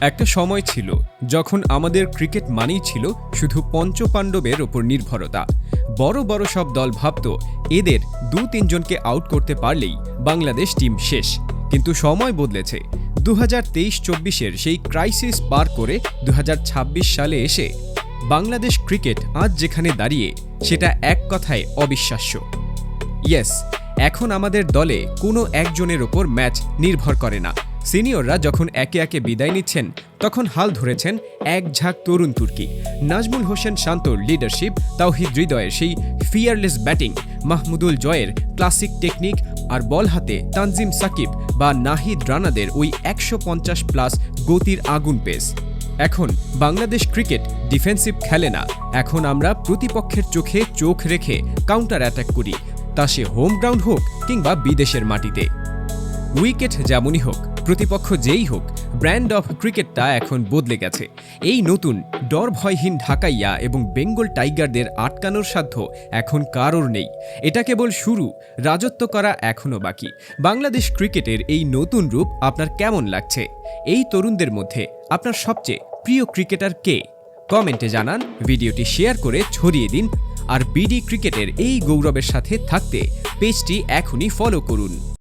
একটা সময় ছিল যখন আমাদের ক্রিকেট মানেই ছিল শুধু পঞ্চপাণ্ডবের ওপর নির্ভরতা। বড় বড় সব দল ভাবত এদের ২-৩ জনকে আউট করতে পারলেই বাংলাদেশ টিম শেষ। কিন্তু সময় বদলেছে। ২০২৩-২৪-এর সেই ক্রাইসিস পার করে ২০২৬ সালে এসে বাংলাদেশ ক্রিকেট আজ যেখানে দাঁড়িয়ে সেটা এক কথায় অবিশ্বাস্য। ইয়েস, এখন আমাদের দলে কোনো একজনের ওপর ম্যাচ নির্ভর করে না। সিনিয়ররা যখন একে একে বিদায় নিচ্ছেন তখন হাল ধরেছেন এক ঝাঁক তরুণ তুর্কি। নাজমুল হোসেন শান্তর লিডারশিপ, তাওহিদ হৃদয়ের সেই ফিয়ারলেস ব্যাটিং, মাহমুদুল জয়ের ক্লাসিক টেকনিক আর বল হাতে তানজিম সাকিব বা নাহিদ রানাদের ওই ১৫০+ গতির আগুন পেস। এখন বাংলাদেশ ক্রিকেট ডিফেন্সিভ খেলে না। এখন আমরা প্রতিপক্ষের চোখে চোখ রেখে কাউন্টার অ্যাটাক করি, তা সে হোম গ্রাউন্ড হোক কিংবা বিদেশের মাটিতে। উইকেট যেমনই হোক, প্রতিপক্ষ যেই হোক, ব্র্যান্ড অফ ক্রিকেটটা এখন বদলে গেছে। এই নতুন ডর ভয়হীন ঢাকাইয়া এবং বেঙ্গল টাইগারদের আটকানোর সাধ্য এখন কারোর নেই। এটা কেবল শুরু, রাজত্ব করা এখনও বাকি। বাংলাদেশ ক্রিকেটের এই নতুন রূপ আপনার কেমন লাগছে? এই তরুণদের মধ্যে আপনার সবচেয়ে প্রিয় ক্রিকেটার কে? কমেন্টে জানান, ভিডিওটি শেয়ার করে ছড়িয়ে দিন। আর বিডি ক্রিকেটের এই গৌরবের সাথে থাকতে পেজটি এখনই ফলো করুন।